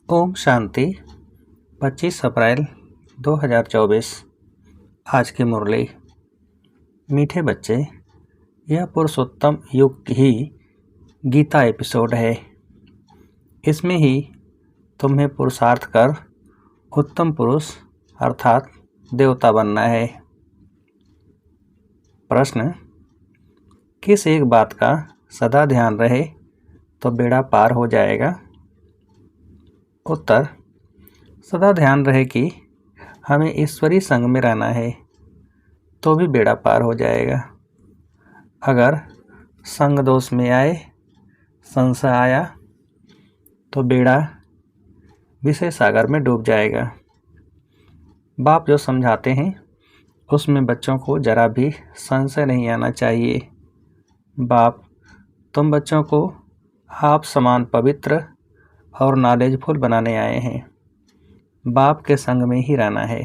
ओम शांति। 25 अप्रैल 2024। आज की मुरली। मीठे बच्चे, यह पुरुषोत्तम युग ही गीता एपिसोड है। इसमें ही तुम्हें पुरुषार्थ कर उत्तम पुरुष अर्थात देवता बनना है। प्रश्न: किस एक बात का सदा ध्यान रहे तो बेड़ा पार हो जाएगा? उत्तर: सदा ध्यान रहे कि हमें ईश्वरीय संग में रहना है तो भी बेड़ा पार हो जाएगा। अगर संग दोष में आए, संशय आया तो बेड़ा विषय सागर में डूब जाएगा। बाप जो समझाते हैं उसमें बच्चों को जरा भी संशय नहीं आना चाहिए। बाप तुम बच्चों को आप समान पवित्र और नॉलेजफुल बनाने आए हैं। बाप के संग में ही रहना है।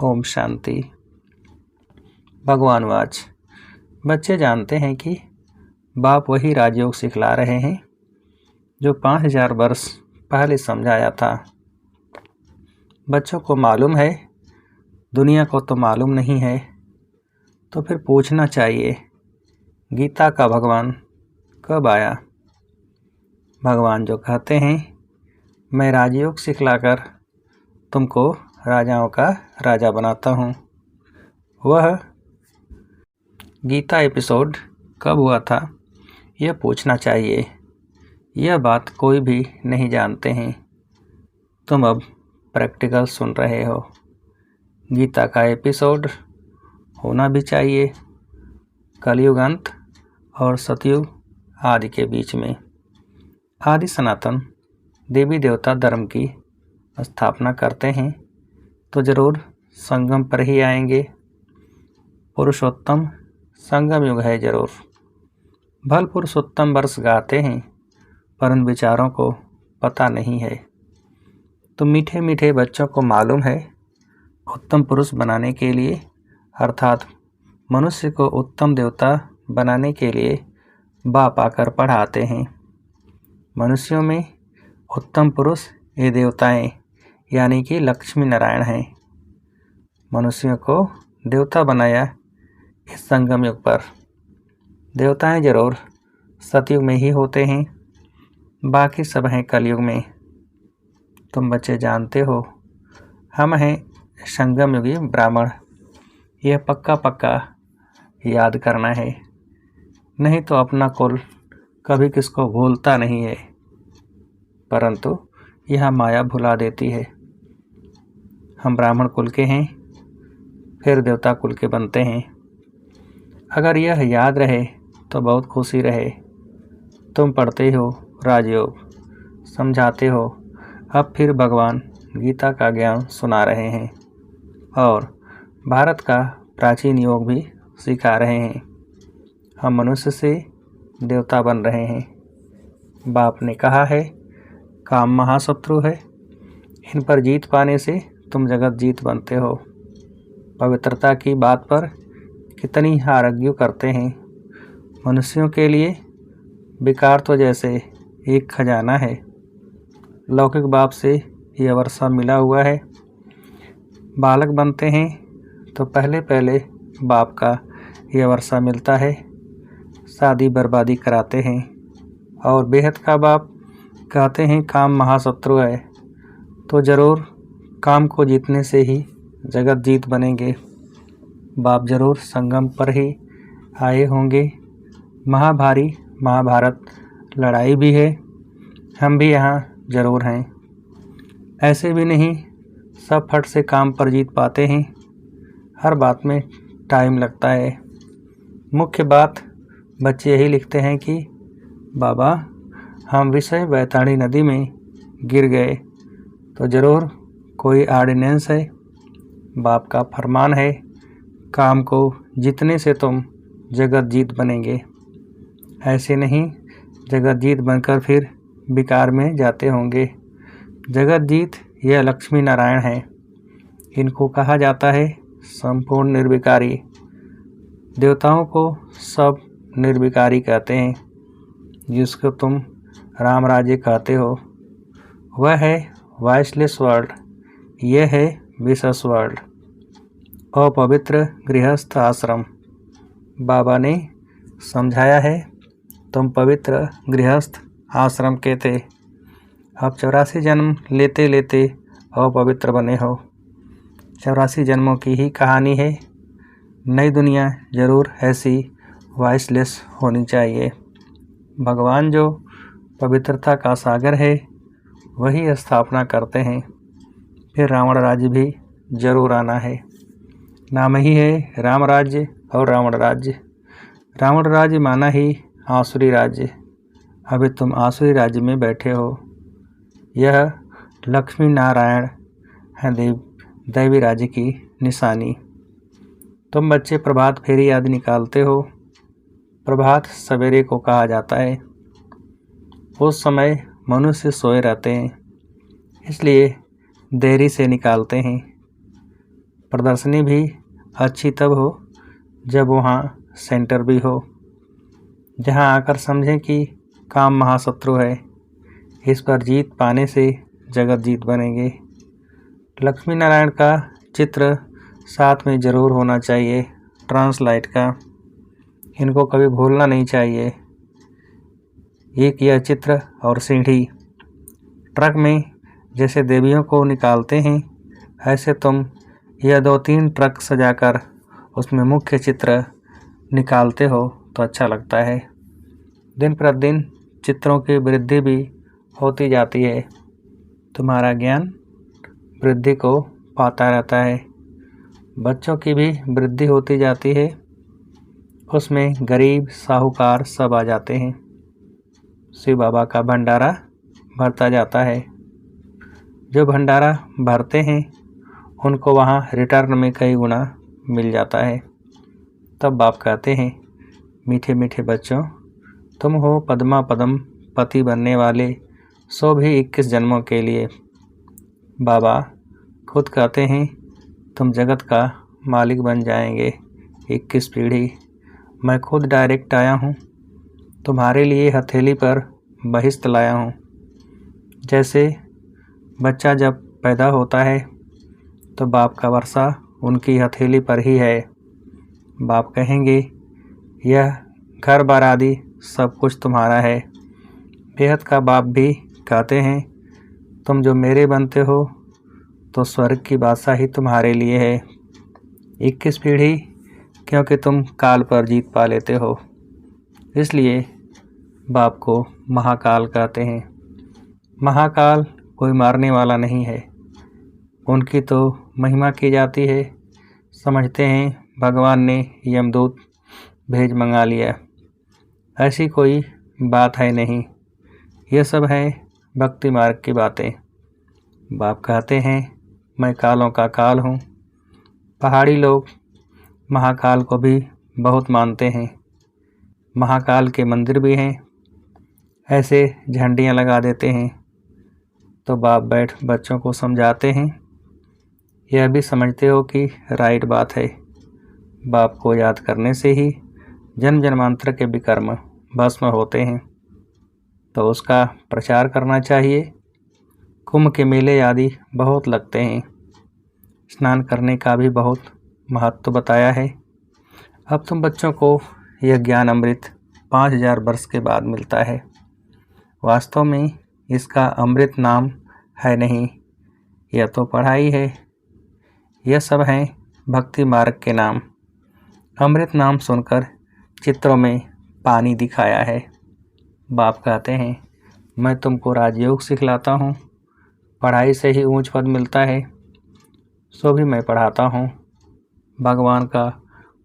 ओम शांति। भगवान वाच। बच्चे जानते हैं कि बाप वही राजयोग सिखला रहे हैं जो 5000 वर्ष पहले समझाया था। बच्चों को मालूम है, दुनिया को तो मालूम नहीं है, तो फिर पूछना चाहिए गीता का भगवान कब आया। भगवान जो कहते हैं मैं राजयोग सिखलाकर तुमको राजाओं का राजा बनाता हूँ, वह गीता एपिसोड कब हुआ था यह पूछना चाहिए। यह बात कोई भी नहीं जानते हैं। तुम अब प्रैक्टिकल सुन रहे हो। गीता का एपिसोड होना भी चाहिए कलयुग अंत और सतयुग आदि के बीच में। आदि सनातन देवी देवता धर्म की स्थापना करते हैं तो जरूर संगम पर ही आएंगे। पुरुषोत्तम संगम युग है जरूर। भल पुरुषोत्तम वर्ष गाते हैं पर उन विचारों को पता नहीं है। तो मीठे मीठे बच्चों को मालूम है उत्तम पुरुष बनाने के लिए अर्थात मनुष्य को उत्तम देवता बनाने के लिए बाप आकर पढ़ाते हैं। मनुष्यों में उत्तम पुरुष ये देवताएं यानी कि लक्ष्मी नारायण हैं। मनुष्यों को देवता बनाया इस संगम युग पर। देवताएं जरूर सतयुग में ही होते हैं, बाकी सब हैं कलयुग में। तुम बच्चे जानते हो हम हैं संगम युगी ब्राह्मण। यह पक्का याद करना है, नहीं तो अपना कुल कभी किसको भूलता नहीं है, परंतु यह माया भुला देती है। हम ब्राह्मण कुल के हैं, फिर देवता कुल के बनते हैं। अगर यह याद रहे तो बहुत खुशी रहे। तुम पढ़ते हो राजयोग, समझाते हो, अब फिर भगवान गीता का ज्ञान सुना रहे हैं और भारत का प्राचीन योग भी सिखा रहे हैं। हम मनुष्य से देवता बन रहे हैं। बाप ने कहा है काम महाशत्रु है, इन पर जीत पाने से तुम जगत जीत बनते हो। पवित्रता की बात पर कितनी आरग्यू करते हैं। मनुष्यों के लिए विकार तो जैसे एक खजाना है। लौकिक बाप से यह वर्षा मिला हुआ है। बालक बनते हैं तो पहले बाप का यह वर्षा मिलता है। शादी बर्बादी कराते हैं और बेहद का बाप कहते हैं काम महाशत्रु है, तो जरूर काम को जीतने से ही जगत जीत बनेंगे। बाप जरूर संगम पर ही आए होंगे। महाभारी महाभारत लड़ाई भी है, हम भी यहाँ जरूर हैं। ऐसे भी नहीं सब फट से काम पर जीत पाते हैं। हर बात में टाइम लगता है। मुख्य बात बच्चे यही लिखते हैं कि बाबा हम विषय बैताड़ी नदी में गिर गए तो ज़रूर कोई ऑर्डिनेंस है। बाप का फरमान है काम को जीतने से तुम जगत जीत बनेंगे। ऐसे नहीं जगत जीत बनकर फिर विकार में जाते होंगे। जगत जीत यह लक्ष्मी नारायण है। इनको कहा जाता है संपूर्ण निर्विकारी। देवताओं को सब निर्विकारी कहते हैं। जिसको तुम राम राज्य कहते हो वह है वॉइसलेस वर्ल्ड, यह है विशेष वर्ल्ड। अपवित्र गृहस्थ आश्रम। बाबा ने समझाया है, तुम पवित्र गृहस्थ आश्रम के थे, अब 84 जन्म लेते लेते अपवित्र बने हो। 84 जन्मों की ही कहानी है। नई दुनिया जरूर ऐसी वॉइसलेस होनी चाहिए। भगवान जो पवित्रता का सागर है वही स्थापना करते हैं। फिर रावण राज्य भी जरूर आना है। नाम ही है राम राज्य और रावण राज्य। रावण राज्य माना ही आसुरी राज्य। अभी तुम आसुरी राज्य में बैठे हो। यह लक्ष्मी नारायण है दैवी राज्य की निशानी। तुम बच्चे प्रभात फेरी आदि निकालते हो। प्रभात सवेरे को कहा जाता है। उस समय मनुष्य सोए रहते हैं, इसलिए देरी से निकालते हैं। प्रदर्शनी भी अच्छी तब हो जब वहाँ सेंटर भी हो, जहाँ आकर समझें कि काम महाशत्रु है, इस पर जीत पाने से जगत जीत बनेंगे। लक्ष्मी नारायण का चित्र साथ में ज़रूर होना चाहिए, ट्रांसलाइट का। इनको कभी भूलना नहीं चाहिए। एक यह चित्र और सीढ़ी। ट्रक में जैसे देवियों को निकालते हैं, ऐसे तुम यह 2-3 ट्रक सजाकर उसमें मुख्य चित्र निकालते हो तो अच्छा लगता है। दिन प्रतिदिन चित्रों की वृद्धि भी होती जाती है। तुम्हारा ज्ञान वृद्धि को पाता रहता है। बच्चों की भी वृद्धि होती जाती है। उसमें गरीब साहूकार सब आ जाते हैं। शिव बाबा का भंडारा भरता जाता है। जो भंडारा भरते हैं उनको वहाँ रिटर्न में कई गुना मिल जाता है। तब बाप कहते हैं, मीठे मीठे बच्चों, तुम हो पद्मा पदम पति बनने वाले, सो भी 21 जन्मों के लिए। बाबा खुद कहते हैं, तुम जगत का मालिक बन जाएंगे 21 पीढ़ी। मैं खुद डायरेक्ट आया हूँ, तुम्हारे लिए हथेली पर बहिश्त लाया हूँ। जैसे बच्चा जब पैदा होता है तो बाप का वर्षा उनकी हथेली पर ही है। बाप कहेंगे, यह घर बार आदि सब कुछ तुम्हारा है। बेहद का बाप भी कहते हैं, तुम जो मेरे बनते हो तो स्वर्ग की बादशाही तुम्हारे लिए है। 21 पीढ़ी, क्योंकि तुम काल पर जीत पा लेते हो, इसलिए बाप को महाकाल कहते हैं। महाकाल कोई मारने वाला नहीं है, उनकी तो महिमा की जाती है। समझते हैं भगवान ने यमदूत भेज मंगा लिया, ऐसी कोई बात है नहीं। ये सब है भक्ति मार्ग की बातें। बाप कहते हैं, मैं कालों का काल हूँ। पहाड़ी लोग महाकाल को भी बहुत मानते हैं। महाकाल के मंदिर भी हैं, ऐसे झंडियाँ लगा देते हैं। तो बाप बैठ बच्चों को समझाते हैं, यह भी समझते हो कि राइट बात है। बाप को याद करने से ही जन्म जन्मांतर के विकर्म भस्म होते हैं, तो उसका प्रचार करना चाहिए। कुंभ के मेले आदि बहुत लगते हैं। स्नान करने का भी बहुत महत्व बताया है। अब तुम बच्चों को यह ज्ञान अमृत 5000 वर्ष के बाद मिलता है। वास्तव में इसका अमृत नाम है नहीं, यह तो पढ़ाई है। यह सब हैं भक्ति मार्ग के नाम। अमृत नाम सुनकर चित्रों में पानी दिखाया है। बाप कहते हैं, मैं तुमको राजयोग सिखलाता हूँ। पढ़ाई से ही ऊंच पद मिलता है, सो भी मैं पढ़ाता हूँ। भगवान का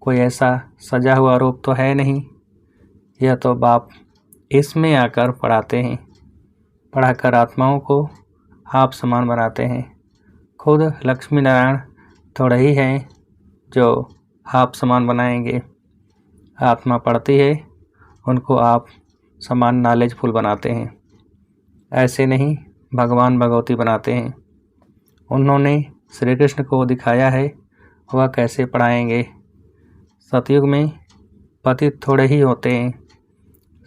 कोई ऐसा सजा हुआ रूप तो है नहीं, यह तो बाप इसमें आकर पढ़ाते हैं। पढ़ाकर आत्माओं को आप समान बनाते हैं। खुद लक्ष्मी नारायण थोड़े ही हैं जो आप समान बनाएंगे। आत्मा पढ़ती है, उनको आप समान नॉलेजफुल बनाते हैं। ऐसे नहीं भगवान भगवती बनाते हैं। उन्होंने श्री कृष्ण को दिखाया है वह कैसे पढ़ाएंगे। सतयुग में पतित थोड़े ही होते हैं,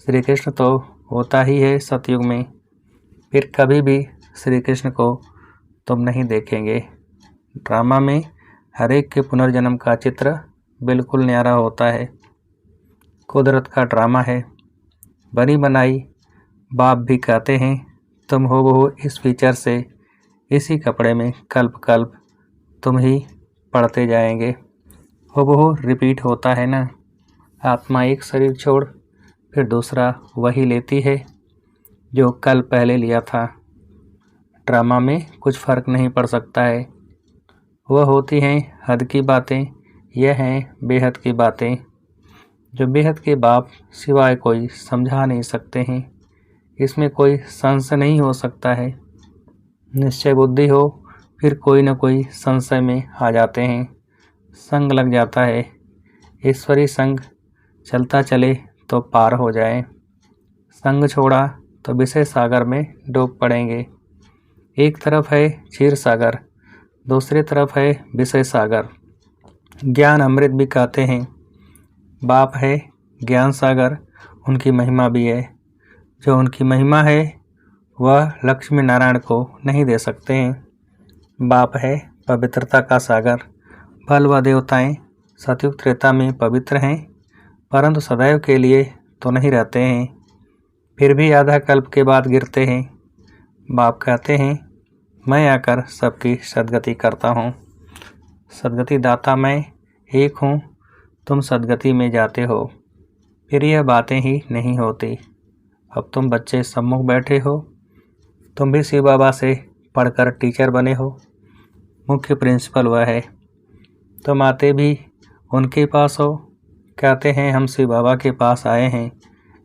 श्री कृष्ण तो होता ही है सतयुग में। फिर कभी भी श्री कृष्ण को तुम नहीं देखेंगे। ड्रामा में हर एक के पुनर्जन्म का चित्र बिल्कुल न्यारा होता है। कुदरत का ड्रामा है, बनी बनाई। बाप भी कहते हैं तुम हो वो इस फीचर से, इसी कपड़े में कल्प कल्प तुम ही पढ़ते जाएंगे। हो वो रिपीट होता है ना। आत्मा एक शरीर छोड़ फिर दूसरा वही लेती है जो कल पहले लिया था। ड्रामा में कुछ फर्क नहीं पड़ सकता है। वह होती हैं हद की बातें, यह हैं बेहद की बातें, जो बेहद के बाप सिवाय कोई समझा नहीं सकते हैं। इसमें कोई संशय नहीं हो सकता है। निश्चय बुद्धि हो फिर कोई न कोई संशय में आ जाते हैं। संग लग जाता है। ईश्वरी संग चलता चले तो पार हो जाए। संग छोड़ा तो विषय सागर में डूब पड़ेंगे। एक तरफ है क्षीर सागर, दूसरी तरफ है विषय सागर। ज्ञान अमृत भी कहते हैं। बाप है ज्ञान सागर, उनकी महिमा भी है। जो उनकी महिमा है वह लक्ष्मी नारायण को नहीं दे सकते हैं। बाप है पवित्रता का सागर। फल व देवताएं सतयुग त्रेता में पवित्र हैं, परंतु सदैव के लिए तो नहीं रहते हैं, फिर भी आधा कल्प के बाद गिरते हैं। बाप कहते हैं मैं आकर सबकी सद्गति करता हूँ। सद्गति दाता मैं एक हूँ, तुम सद्गति में जाते हो। फिर यह बातें ही नहीं होती। अब तुम बच्चे सम्मुख बैठे हो, तुम भी शिव बाबा से पढ़कर टीचर बने हो। मुख्य प्रिंसिपल वह है। तुम आते भी उनके पास हो, कहते हैं हम शिव बाबा के पास आए हैं।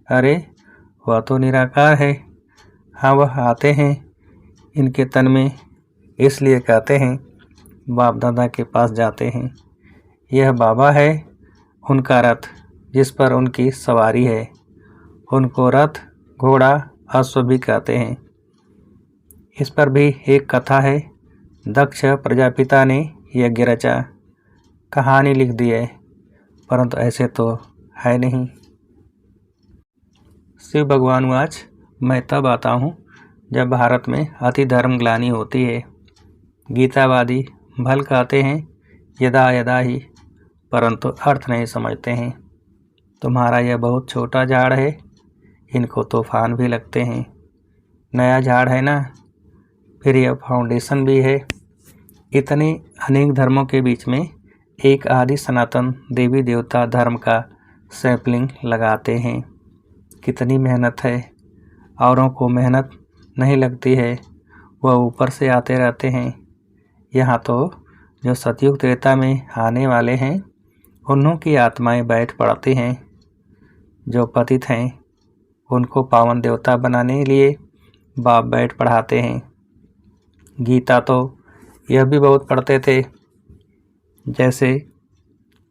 अरे वह तो निराकार है। हाँ वह आते हैं इनके तन में, इसलिए कहते हैं बाप दादा के पास जाते हैं। यह बाबा है उनका रथ, जिस पर उनकी सवारी है। उनको रथ घोड़ा अश्व भी कहते हैं। इस पर भी एक कथा है। दक्ष प्रजापिता ने यज्ञ रचा, कहानी लिख दी है, परंतु ऐसे तो है नहीं। शिव भगवान आज मैं तब आता हूँ जब भारत में अति धर्म ग्लानि होती है। गीतावादी भल कहते हैं यदा यदा ही, परंतु अर्थ नहीं समझते हैं। तुम्हारा यह बहुत छोटा झाड़ है, इनको तूफान भी लगते हैं। नया झाड़ है ना, फिर यह फाउंडेशन भी है। इतने अनेक धर्मों के बीच में एक आदि सनातन देवी देवता धर्म का सैपलिंग लगाते हैं। कितनी मेहनत है, औरों को मेहनत नहीं लगती है, वह ऊपर से आते रहते हैं। यहाँ तो जो सतयुग त्रेता में आने वाले हैं उन्हों की आत्माएं बैठ पड़ती हैं। जो पतित हैं उनको पावन देवता बनाने के लिए बाप बैठ पढ़ाते हैं। गीता तो यह भी बहुत पढ़ते थे, जैसे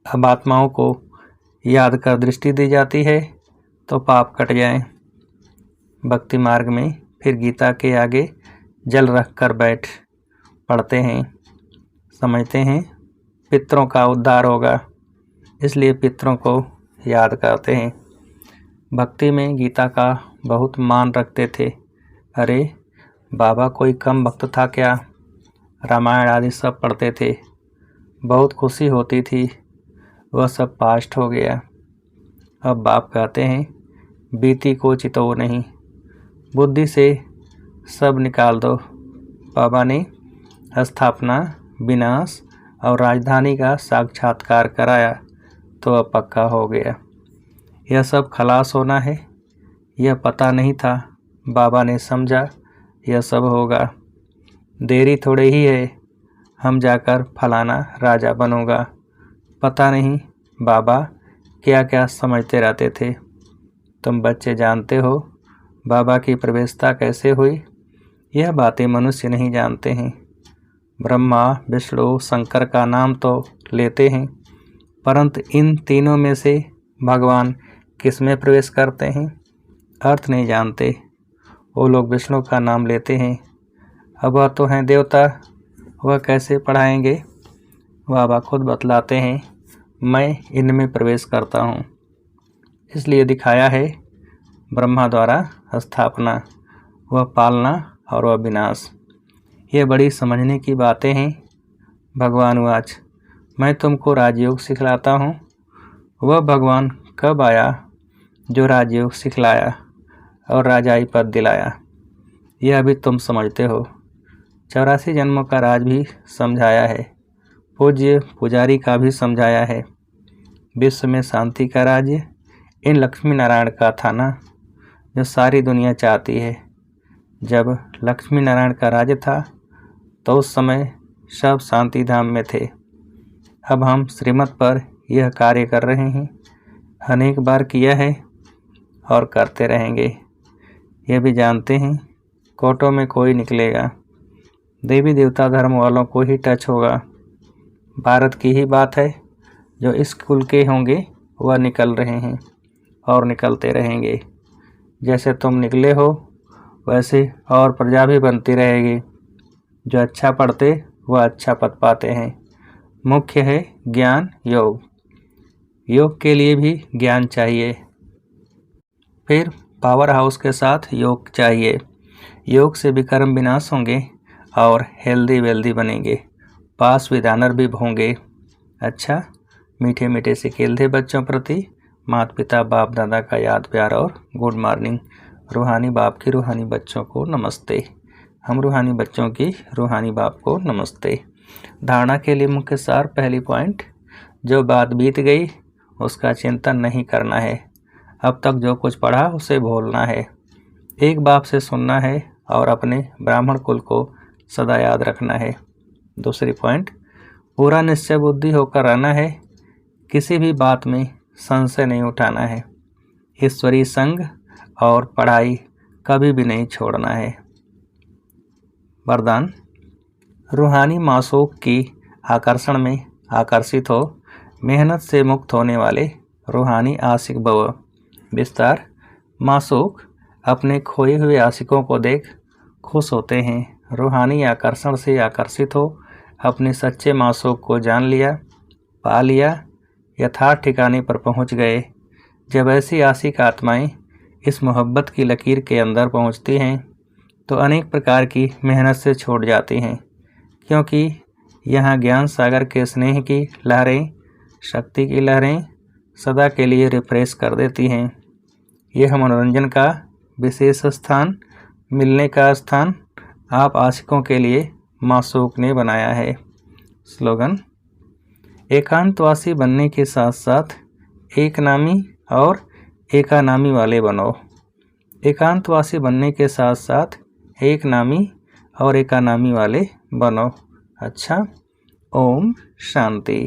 अब आत्माओं को याद कर दृष्टि दी जाती है तो पाप कट जाए। भक्ति मार्ग में फिर गीता के आगे जल रख कर बैठ पढ़ते हैं। समझते हैं पितरों का उद्धार होगा, इसलिए पितरों को याद करते हैं। भक्ति में गीता का बहुत मान रखते थे। अरे बाबा कोई कम भक्त था क्या? रामायण आदि सब पढ़ते थे। बहुत खुशी होती थी। वह सब पास्ट हो गया। अब बाप कहते हैं बीती को चितो नहीं, बुद्धि से सब निकाल दो। बाबा ने स्थापना, विनाश और राजधानी का साक्षात्कार कराया तो अब पक्का हो गया। यह सब खलास होना है, यह पता नहीं था। बाबा ने समझा यह सब होगा। देरी थोड़ी ही है, हम जाकर फलाना राजा बनूंगा। पता नहीं बाबा क्या क्या समझते रहते थे। तुम बच्चे जानते हो बाबा की प्रवेशता कैसे हुई? यह बातें मनुष्य नहीं जानते हैं। ब्रह्मा, विष्णु, शंकर का नाम तो लेते हैं, परंतु इन तीनों में से भगवान किस में प्रवेश करते हैं अर्थ नहीं जानते। वो लोग विष्णु का नाम लेते हैं। अब वह तो हैं देवता, वह कैसे पढ़ाएंगे? बाबा खुद बतलाते हैं मैं इनमें प्रवेश करता हूँ। इसलिए दिखाया है ब्रह्मा द्वारा स्थापना, वह पालना और वह विनाश। ये बड़ी समझने की बातें हैं। भगवान वाच, मैं तुमको राजयोग सिखलाता हूँ। वह भगवान कब आया जो राजयोग सिखलाया और राजाई पद दिलाया? यह अभी तुम समझते हो। 84 जन्मों का राज भी समझाया है, पूज्य पुजारी का भी समझाया है। विश्व में शांति का राज्य इन लक्ष्मी नारायण का था ना, जो सारी दुनिया चाहती है। जब लक्ष्मी नारायण का राज्य था तो उस समय सब शांति धाम में थे। अब हम श्रीमत पर यह कार्य कर रहे हैं, अनेक बार किया है और करते रहेंगे। यह भी जानते हैं कोर्टों में कोई निकलेगा, देवी देवता धर्म वालों को ही टच होगा। भारत की ही बात है, जो इस कुल के होंगे वह निकल रहे हैं और निकलते रहेंगे। जैसे तुम निकले हो वैसे और प्रजा भी बनती रहेगी। जो अच्छा पढ़ते वह अच्छा पद पाते हैं। मुख्य है ज्ञान योग। योग के लिए भी ज्ञान चाहिए, फिर पावर हाउस के साथ योग चाहिए। योग से विकर्म विनाश होंगे और हेल्दी वेल्दी बनेंगे, पास विदानर भी होंगे। अच्छा, मीठे मीठे से खेलते बच्चों प्रति माता पिता बाप दादा का याद प्यार और गुड मॉर्निंग। रूहानी बाप की रूहानी बच्चों को नमस्ते। हम रूहानी बच्चों की रूहानी बाप को नमस्ते। धारणा के लिए मुख्य सार, पहली पॉइंट, जो बात बीत गई उसका चिंतन नहीं करना है। अब तक जो कुछ पढ़ा उसे भूलना है, एक बाप से सुनना है और अपने ब्राह्मण कुल को सदा याद रखना है। दूसरी पॉइंट, पूरा निश्चय बुद्धि होकर रहना है, किसी भी बात में संशय नहीं उठाना है। ईश्वरीय संग और पढ़ाई कभी भी नहीं छोड़ना है। वरदान, रूहानी मासूक की आकर्षण में आकर्षित हो, मेहनत से मुक्त होने वाले रूहानी आशिक भव। विस्तार, मासूक अपने खोए हुए आशिकों को देख खुश होते हैं। रूहानी आकर्षण से आकर्षित हो, अपने सच्चे मासूक को जान लिया, पा लिया, यथार्थ ठिकाने पर पहुंच गए। जब ऐसी आशिक आत्माएं इस मोहब्बत की लकीर के अंदर पहुंचती हैं तो अनेक प्रकार की मेहनत से छूट जाती हैं, क्योंकि यहाँ ज्ञान सागर के स्नेह की लहरें, शक्ति की लहरें सदा के लिए रिफ्रेश कर देती हैं। यह मनोरंजन का विशेष स्थान, मिलने का स्थान आप आशिकों के लिए मासूक ने बनाया है। स्लोगन, एकांतवासी बनने के साथ साथ एक नामी और एकानामी वाले बनो। एकांतवासी बनने के साथ साथ एक नामी और एकानामी वाले बनो। अच्छा, ओम शांति।